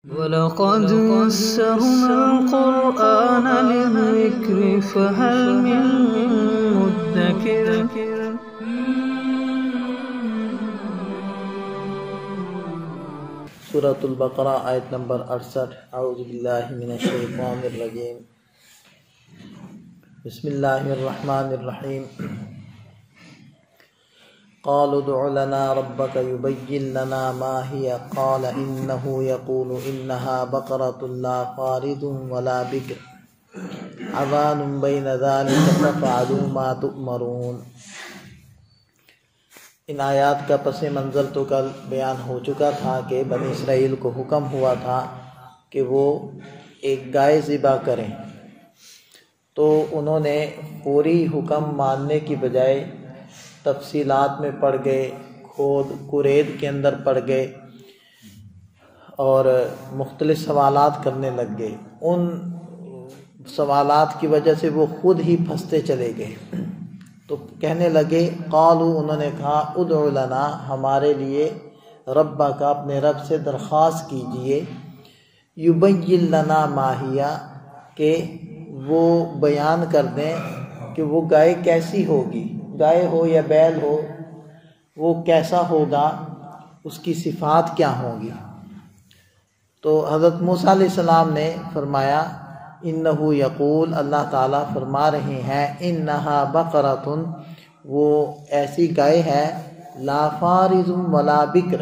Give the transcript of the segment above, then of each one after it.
وَلَقَدْ يَسَّرْنَا الْقُرْآنَ لِلذِّكْرِ فَهَلْ مِن مُّدَّكِرٍ سورۃ البقرہ آیت نمبر 68۔ اعوذ باللہ من الشیطان الرجیم، بسم اللہ الرحمن الرحیم۔ قالوا ادع لنا ربك يبين لنا ما هي قال إنه يقول إنها بقرة لا فارض ولا بكر عوان بين ذلك فافعلوا ما تؤمرون۔ ان آیات کا پس منظر تو کل بیان ہو چکا تھا کہ بنی اسرائیل کو حکم ہوا تھا کہ وہ ایک گائے ذبح کریں، تو انہوں نے پوری حکم ماننے کی بجائے تفصیلات میں پڑ گئے، کھود کرید کے اندر پڑ گئے اور مختلف سوالات کرنے لگ گئے۔ ان سوالات کی وجہ سے وہ خود ہی پھنستے چلے گئے، تو کہنے لگے، قالو انہوں نے کہا، ادع لنا ہمارے لیے ربا کا اپنے رب سے درخواست کیجئے، یبین لنا ما ہی کہ وہ بیان کر دیں کہ وہ گائے کیسی ہوگی، گائے ہو یا بیل ہو، وہ کیسا ہوگا، اس کی صفات کیا ہوں گی۔ تو حضرت موسیٰ علیہ السلام نے فرمایا، انہو یقول، اللہ تعالیٰ فرما رہے ہیں، انہا بقرۃ، وہ ایسی گائے ہے، لا فارض ولا بکر،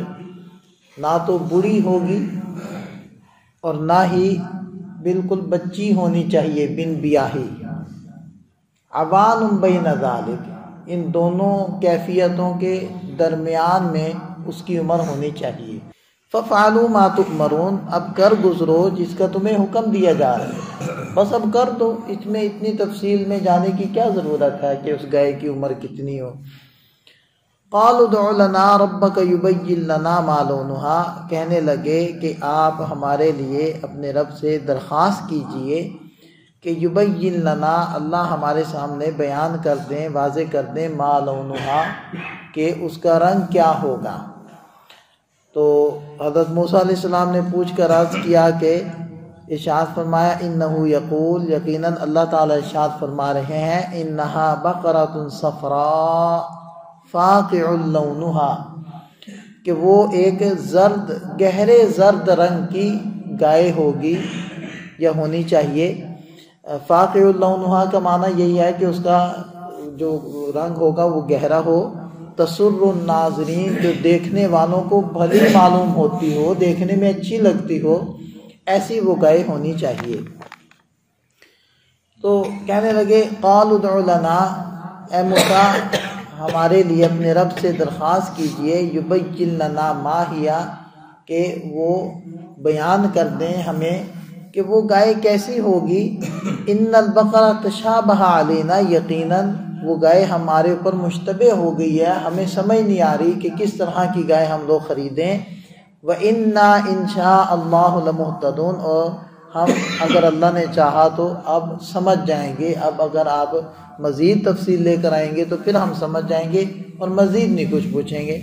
نہ تو بوڑھی ہوگی اور نہ ہی بالکل بچی ہونی چاہیے بن بیاہی، عوان بین ذالک، ان دونوں کیفیتوں کے درمیان میں اس کی عمر ہونی چاہیے۔ فَفْعَلُوا مَا تُؤْمَرُونَ، اب کر گزرو جس کا تمہیں حکم دیا جا رہا ہے، بس اب کر دو، اس میں اتنی تفصیل میں جانے کی کیا ضرورت ہے کہ اس گائے کی عمر کتنی ہو۔ قَالُوا ادْعُ لَنَا رَبَّكَ يُبَيِّن لَنَا مَا لَوْنُهَا، کہنے لگے کہ آپ ہمارے لیے اپنے رب سے درخواست کیجئے کہ یبین لنا، اللہ ہمارے سامنے بیان کر دیں، واضح کر دیں، ما لونها، کہ اس کا رنگ کیا ہوگا۔ تو حضرت موسیٰ علیہ السلام نے پوچھ کر عرض کیا کہ ارشاد فرمایا، انہو یقول، یقیناً اللہ تعالیٰ ارشاد فرما رہے ہیں، انہا بقرۃ صفراء فاقع لونها، کہ وہ ایک زرد، گہرے زرد رنگ کی گائے ہوگی یا ہونی چاہیے۔ فاقع لونہا کا معنی یہی ہے کہ اس کا جو رنگ ہوگا وہ گہرا ہو، تسر الناظرین، جو دیکھنے والوں کو بھلی معلوم ہوتی ہو، دیکھنے میں اچھی لگتی ہو، ایسی وہ گائے ہونی چاہیے۔ تو کہنے لگے، قالوا ادع لنا، اے موسیٰ ہمارے لیے اپنے رب سے درخواست کیجئے، یبین لنا ما ہی، کہ وہ بیان کر دیں ہمیں کہ وہ گائے کیسی ہوگی۔ ان البقرہ تشابہ علینا، یقیناً وہ گائے ہمارے اوپر مشتبہ ہو گئی ہے، ہمیں سمجھ نہیں آ رہی کہ کس طرح کی گائے ہم لوگ خریدیں۔ وَإِنَّا إِن شَاءَ اللَّهُ لَمُهْتَدُونَ، اور ہم اگر اللہ نے چاہا تو اب سمجھ جائیں گے، اب اگر آپ مزید تفصیل لے کر آئیں گے تو پھر ہم سمجھ جائیں گے اور مزید نہیں کچھ پوچھیں گے۔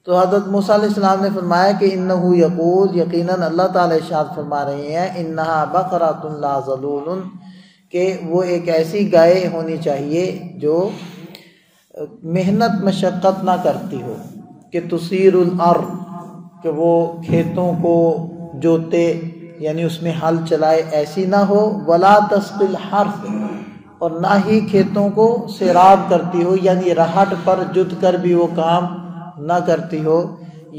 تو حضرت موسیٰ علیہ السلام نے فرمایا کہ انہو یقول، یقیناً اللہ تعالیٰ ارشاد فرما رہے ہیں، انہا بقرۃ لا ذلول، کہ وہ ایک ایسی گائے ہونی چاہیے جو محنت مشقت نہ کرتی ہو، کہ تثیر الارض، کہ وہ کھیتوں کو جوتے یعنی اس میں ہل چلائے، ایسی نہ ہو، ولا تسقی الحرث، اور نہ ہی کھیتوں کو سیراب کرتی ہو، یعنی رہٹ پر جت کر بھی وہ کام نہ کرتی ہو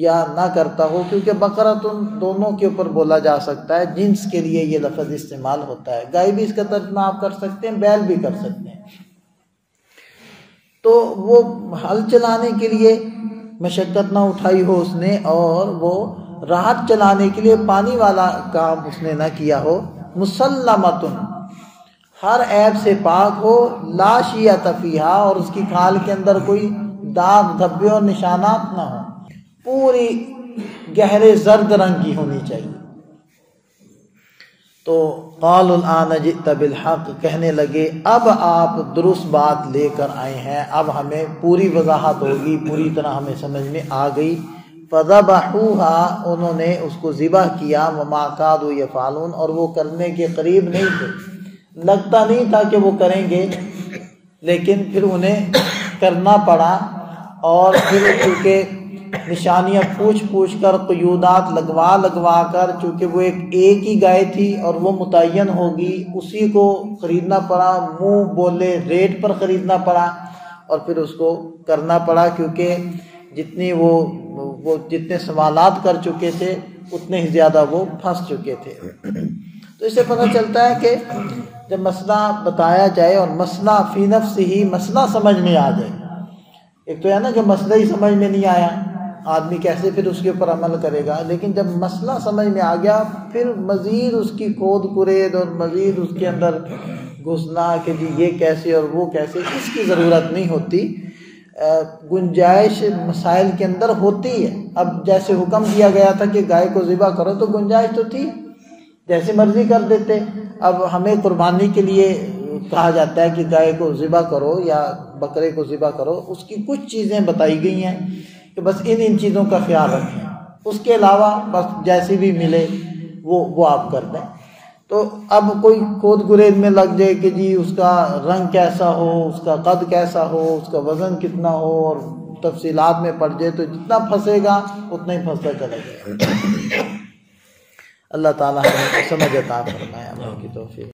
یا نہ کرتا ہو، کیونکہ بقرۃ دونوں کے اوپر بولا جا سکتا ہے، جنس کے لیے یہ لفظ استعمال ہوتا ہے۔ گائے بھی اس کا ترجمہ آپ کر سکتے ہیں، بیل بھی کر سکتے ہیں۔ تو وہ ہل چلانے کے لیے مشقت نہ اٹھائی ہو اس نے، اور وہ راحت چلانے کے لیے پانی والا کام اس نے نہ کیا ہو، مسلمۃ، ہر عیب سے پاک ہو، لا شیۃ فیہا، اور اس کی کھال کے اندر کوئی داغ دھبے اور نشانات نہ ہوں، پوری گہرے زرد رنگ کی ہونی چاہیے۔ تو قالوا الآن جئت بالحق، کہنے لگے اب آپ درست بات لے کر آئے ہیں، اب ہمیں پوری وضاحت ہوگی، پوری طرح ہمیں سمجھ میں آ گئی۔ فذبحوها، انہوں نے اس کو ذبح کیا، وما كادوا يفعلون، اور وہ کرنے کے قریب نہیں تھے، لگتا نہیں تھا کہ وہ کریں گے، لیکن پھر انہیں کرنا پڑا۔ اور پھر چونکہ نشانیاں پوچھ کر، قیودات لگوا کر، چونکہ وہ ایک ہی گائے تھی اور وہ متعین ہوگی، اسی کو خریدنا پڑا، منہ بولے ریٹ پر خریدنا پڑا، اور پھر اس کو کرنا پڑا، کیونکہ جتنی وہ جتنے سوالات کر چکے تھے اتنے ہی زیادہ وہ پھنس چکے تھے۔ تو اس سے پتہ چلتا ہے کہ جب مسئلہ بتایا جائے اور مسئلہ فی نفس ہی مسئلہ سمجھ میں آ جائے، ایک تو ہے نا کہ مسئلہ ہی سمجھ میں نہیں آیا، آدمی کیسے پھر اس کے اوپر عمل کرے گا، لیکن جب مسئلہ سمجھ میں آ گیا پھر مزید اس کی کھود کرید اور مزید اس کے اندر گھسنا کہ جی یہ کیسے اور وہ کیسے، اس کی ضرورت نہیں ہوتی۔ گنجائش مسائل کے اندر ہوتی ہے۔ اب جیسے حکم دیا گیا تھا کہ گائے کو ذبح کرو تو گنجائش تو تھی، جیسے مرضی کر دیتے۔ اب ہمیں قربانی کے لیے کہا جاتا ہے کہ گائے کو ذبح کرو یا بکرے کو ذبح کرو، اس کی کچھ چیزیں بتائی گئی ہیں کہ بس ان چیزوں کا خیال رکھیں، اس کے علاوہ بس جیسی بھی ملے وہ آپ کر دیں۔ تو اب کوئی کھود گرید میں لگ جائے کہ جی اس کا رنگ کیسا ہو، اس کا قد کیسا ہو، اس کا وزن کتنا ہو، اور تفصیلات میں پڑ جائے تو جتنا پھنسے گا اتنا ہی پھنستا چلا جائے گا۔ اللہ تعالیٰ ہمیں سمجھ عطا فرمائے، عمل کی توفیق۔